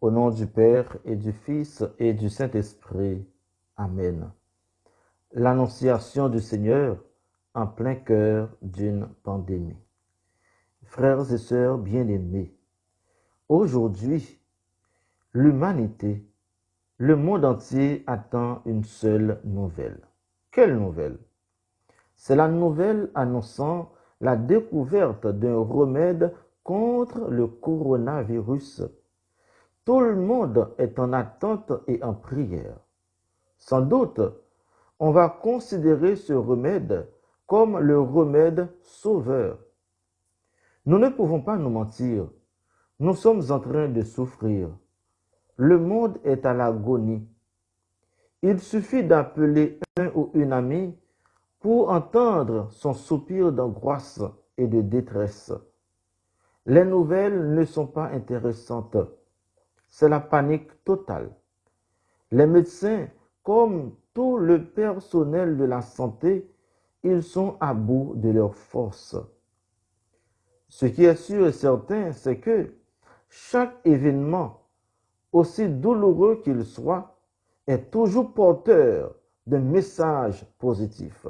Au nom du Père et du Fils et du Saint-Esprit. Amen. L'annonciation du Seigneur en plein cœur d'une pandémie. Frères et sœurs bien-aimés, aujourd'hui, l'humanité, le monde entier attend une seule nouvelle. Quelle nouvelle? C'est la nouvelle annonçant la découverte d'un remède contre le coronavirus. Tout le monde est en attente et en prière. Sans doute, on va considérer ce remède comme le remède sauveur. Nous ne pouvons pas nous mentir. Nous sommes en train de souffrir. Le monde est à l'agonie. Il suffit d'appeler un ou une amie pour entendre son soupir d'angoisse et de détresse. Les nouvelles ne sont pas intéressantes. C'est la panique totale. Les médecins, comme tout le personnel de la santé, ils sont à bout de leurs forces. Ce qui est sûr et certain, c'est que chaque événement, aussi douloureux qu'il soit, est toujours porteur d'un message positif.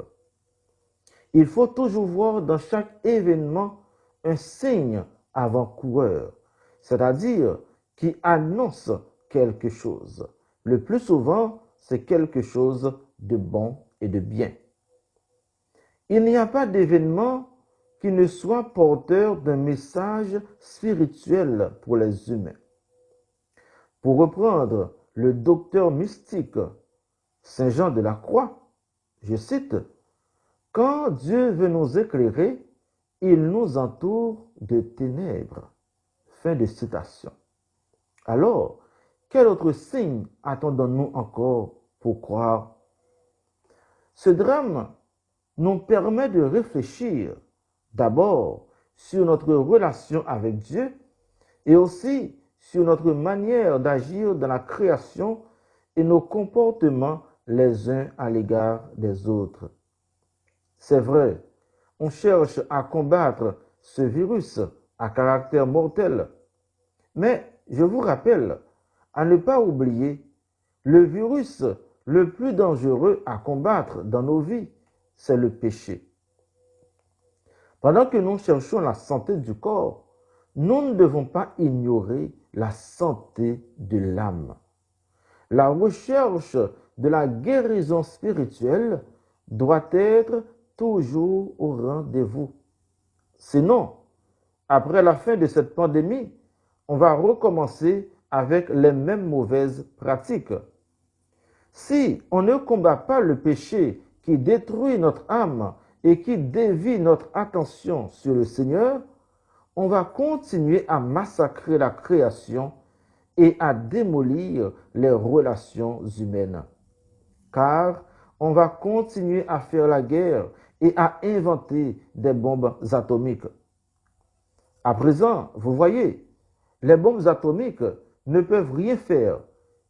Il faut toujours voir dans chaque événement un signe avant-coureur, c'est-à-dire qui annonce quelque chose. Le plus souvent, c'est quelque chose de bon et de bien. Il n'y a pas d'événement qui ne soit porteur d'un message spirituel pour les humains. Pour reprendre le docteur mystique Saint Jean de la Croix, je cite, « Quand Dieu veut nous éclairer, il nous entoure de ténèbres. » Fin de citation. Alors, quel autre signe attendons-nous encore pour croire? Ce drame nous permet de réfléchir d'abord sur notre relation avec Dieu et aussi sur notre manière d'agir dans la création et nos comportements les uns à l'égard des autres. C'est vrai, on cherche à combattre ce virus à caractère mortel, mais je vous rappelle à ne pas oublier, le virus le plus dangereux à combattre dans nos vies, c'est le péché. Pendant que nous cherchons la santé du corps, nous ne devons pas ignorer la santé de l'âme. La recherche de la guérison spirituelle doit être toujours au rendez-vous. Sinon, après la fin de cette pandémie, on va recommencer avec les mêmes mauvaises pratiques. Si on ne combat pas le péché qui détruit notre âme et qui dévie notre attention sur le Seigneur, on va continuer à massacrer la création et à démolir les relations humaines. Car on va continuer à faire la guerre et à inventer des bombes atomiques. À présent, vous voyez, les bombes atomiques ne peuvent rien faire,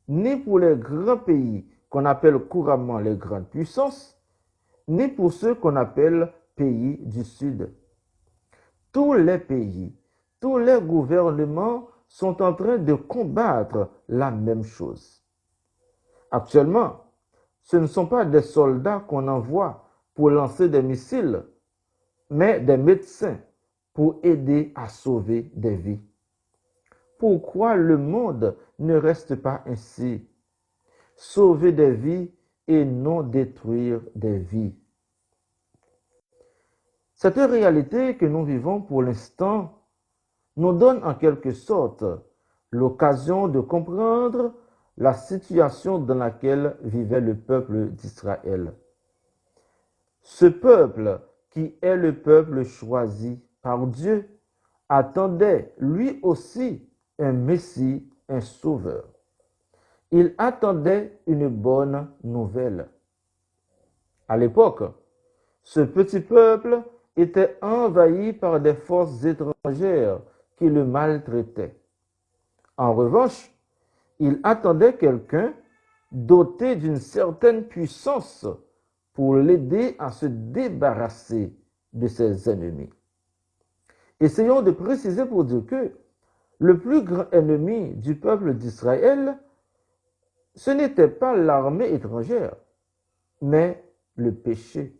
ni pour les grands pays qu'on appelle couramment les grandes puissances, ni pour ceux qu'on appelle pays du Sud. Tous les pays, tous les gouvernements sont en train de combattre la même chose. Actuellement, ce ne sont pas des soldats qu'on envoie pour lancer des missiles, mais des médecins pour aider à sauver des vies. Pourquoi le monde ne reste pas ainsi? Sauver des vies et non détruire des vies. Cette réalité que nous vivons pour l'instant nous donne en quelque sorte l'occasion de comprendre la situation dans laquelle vivait le peuple d'Israël. Ce peuple, qui est le peuple choisi par Dieu, attendait lui aussi un Messie, un sauveur. Il attendait une bonne nouvelle. À l'époque, ce petit peuple était envahi par des forces étrangères qui le maltraitaient. En revanche, il attendait quelqu'un doté d'une certaine puissance pour l'aider à se débarrasser de ses ennemis. Essayons de préciser pour dire que le plus grand ennemi du peuple d'Israël, ce n'était pas l'armée étrangère, mais le péché.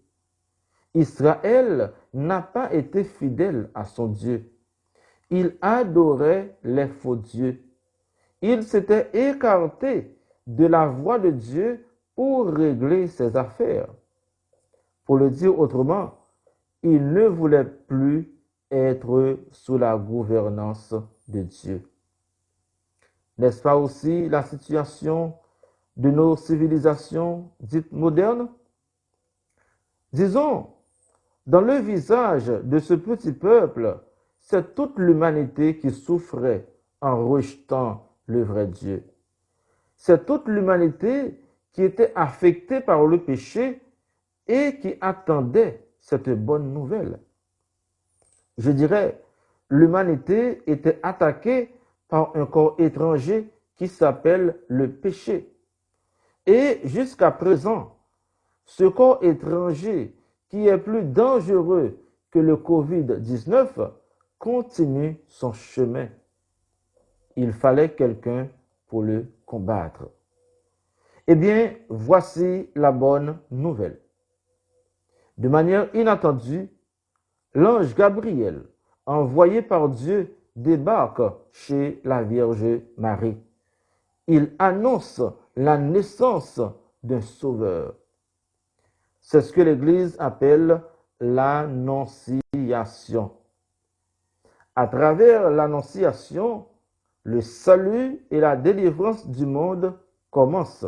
Israël n'a pas été fidèle à son Dieu. Il adorait les faux dieux. Il s'était écarté de la voie de Dieu pour régler ses affaires. Pour le dire autrement, il ne voulait plus être sous la gouvernance de Dieu. N'est-ce pas aussi la situation de nos civilisations dites modernes? Disons, dans le visage de ce petit peuple, c'est toute l'humanité qui souffrait en rejetant le vrai Dieu. C'est toute l'humanité qui était affectée par le péché et qui attendait cette bonne nouvelle. Je dirais, l'humanité était attaquée par un corps étranger qui s'appelle le péché. Et jusqu'à présent, ce corps étranger qui est plus dangereux que le Covid-19 continue son chemin. Il fallait quelqu'un pour le combattre. Eh bien, voici la bonne nouvelle. De manière inattendue, l'ange Gabriel, envoyé par Dieu, débarque chez la Vierge Marie. Il annonce la naissance d'un sauveur. C'est ce que l'Église appelle l'annonciation. À travers l'annonciation, le salut et la délivrance du monde commencent.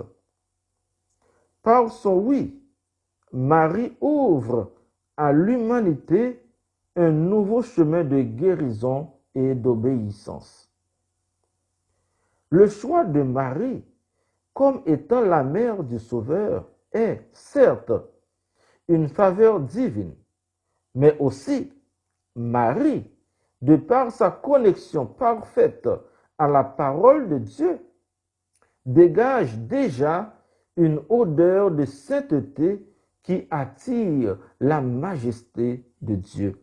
Par son oui, Marie ouvre à l'humanité un nouveau chemin de guérison et d'obéissance. Le choix de Marie comme étant la mère du Sauveur est, certes, une faveur divine, mais aussi Marie, de par sa connexion parfaite à la parole de Dieu, dégage déjà une odeur de sainteté qui attire la majesté de Dieu.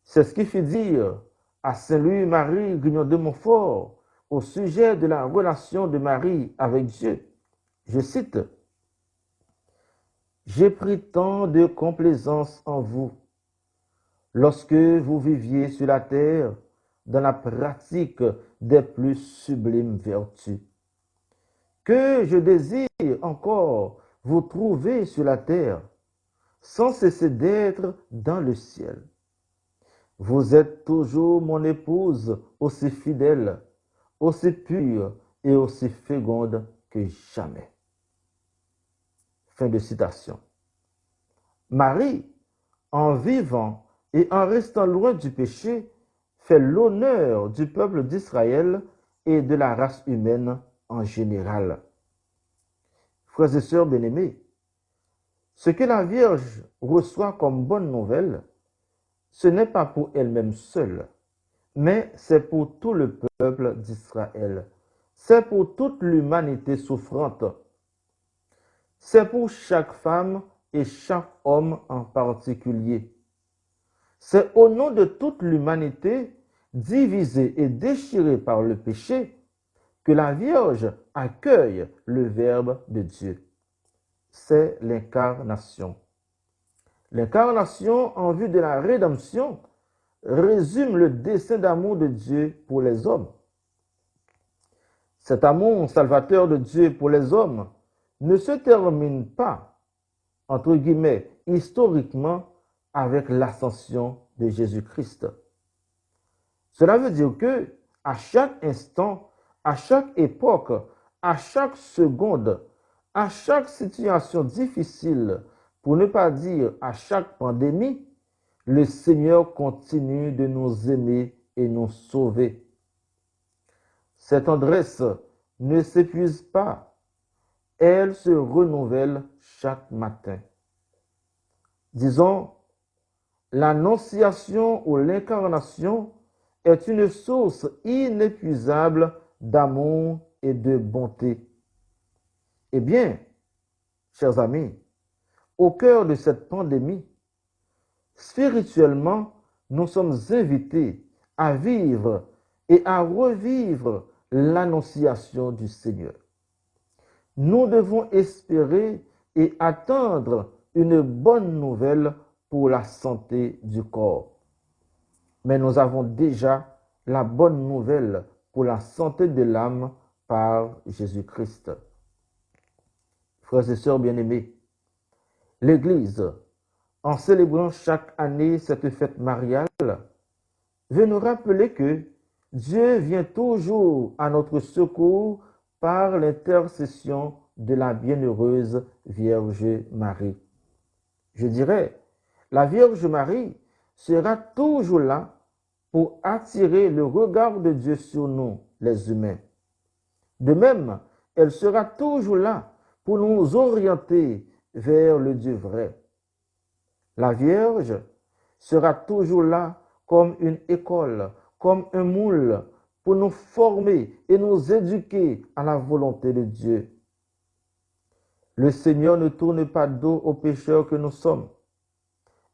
C'est ce qui fit dire à Saint Louis-Marie Grignon de Montfort au sujet de la relation de Marie avec Dieu. Je cite, « J'ai pris tant de complaisance en vous lorsque vous viviez sur la terre dans la pratique des plus sublimes vertus, que je désire encore vous trouver sur la terre, sans cesser d'être dans le ciel. Vous êtes toujours mon épouse, aussi fidèle, aussi pure et aussi féconde que jamais. » Fin de citation. Marie, en vivant et en restant loin du péché, fait l'honneur du peuple d'Israël et de la race humaine en général. Frères et sœurs bien-aimés, ce que la Vierge reçoit comme bonne nouvelle, ce n'est pas pour elle-même seule, mais c'est pour tout le peuple d'Israël. c'est pour toute l'humanité souffrante. C'est pour chaque femme et chaque homme en particulier. C'est au nom de toute l'humanité divisée et déchirée par le péché que la Vierge accueille le Verbe de Dieu. C'est l'incarnation. L'incarnation en vue de la rédemption résume le dessein d'amour de Dieu pour les hommes. Cet amour salvateur de Dieu pour les hommes ne se termine pas, entre guillemets, historiquement avec l'ascension de Jésus-Christ. Cela veut dire que à chaque instant, à chaque époque, à chaque seconde, à chaque situation difficile, pour ne pas dire à chaque pandémie, le Seigneur continue de nous aimer et nous sauver. Cette tendresse ne s'épuise pas, elle se renouvelle chaque matin. Disons, l'annonciation ou l'incarnation est une source inépuisable d'amour et de bonté. Eh bien, chers amis, au cœur de cette pandémie, spirituellement, nous sommes invités à vivre et à revivre l'annonciation du Seigneur. Nous devons espérer et attendre une bonne nouvelle pour la santé du corps. Mais nous avons déjà la bonne nouvelle pour la santé de l'âme par Jésus-Christ. Frères et sœurs bien-aimés, l'Église, en célébrant chaque année cette fête mariale, veut nous rappeler que Dieu vient toujours à notre secours par l'intercession de la bienheureuse Vierge Marie. Je dirais, la Vierge Marie sera toujours là pour attirer le regard de Dieu sur nous, les humains. De même, elle sera toujours là pour nous orienter vers le Dieu vrai. La Vierge sera toujours là comme une école, comme un moule, pour nous former et nous éduquer à la volonté de Dieu. Le Seigneur ne tourne pas dos aux pécheurs que nous sommes.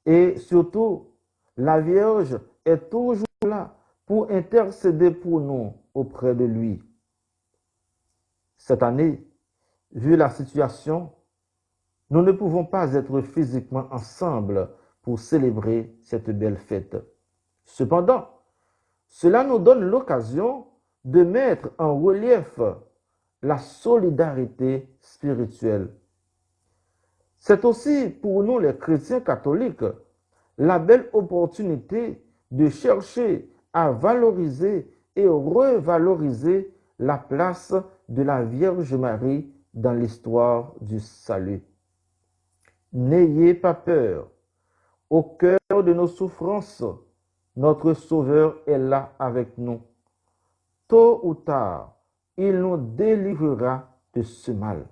Et surtout, la Vierge est toujours là pour intercéder pour nous auprès de lui. Cette année, vu la situation, nous ne pouvons pas être physiquement ensemble pour célébrer cette belle fête. Cependant, cela nous donne l'occasion de mettre en relief la solidarité spirituelle. C'est aussi pour nous les chrétiens catholiques la belle opportunité de chercher à valoriser et revaloriser la place de la Vierge Marie dans l'histoire du salut. N'ayez pas peur. Au cœur de nos souffrances, notre Sauveur est là avec nous. Tôt ou tard, il nous délivrera de ce mal.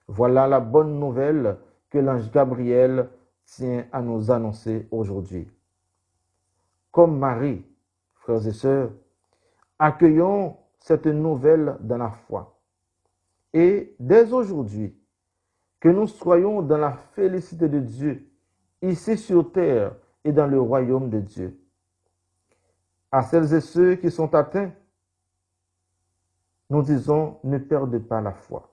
Voilà la bonne nouvelle que l'ange Gabriel tient à nous annoncer aujourd'hui. Comme Marie, frères et sœurs, accueillons cette nouvelle dans la foi. Et dès aujourd'hui, que nous soyons dans la félicité de Dieu, ici sur terre et dans le royaume de Dieu. À celles et ceux qui sont atteints, nous disons, ne perdez pas la foi.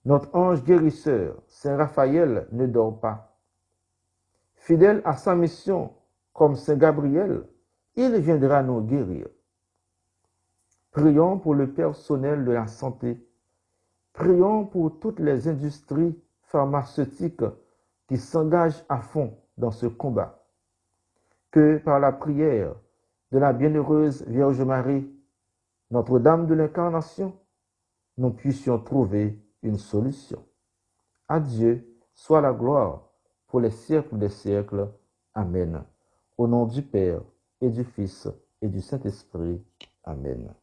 Notre ange guérisseur, Saint Raphaël, ne dort pas. Fidèle à sa mission, comme Saint Gabriel, il viendra nous guérir. Prions pour le personnel de la santé. Prions pour toutes les industries pharmaceutiques qui s'engagent à fond dans ce combat. Que par la prière de la bienheureuse Vierge Marie, Notre-Dame de l'Incarnation, nous puissions trouver une solution. À Dieu soit la gloire pour les siècles des siècles. Amen. Au nom du Père et du Fils et du Saint-Esprit. Amen.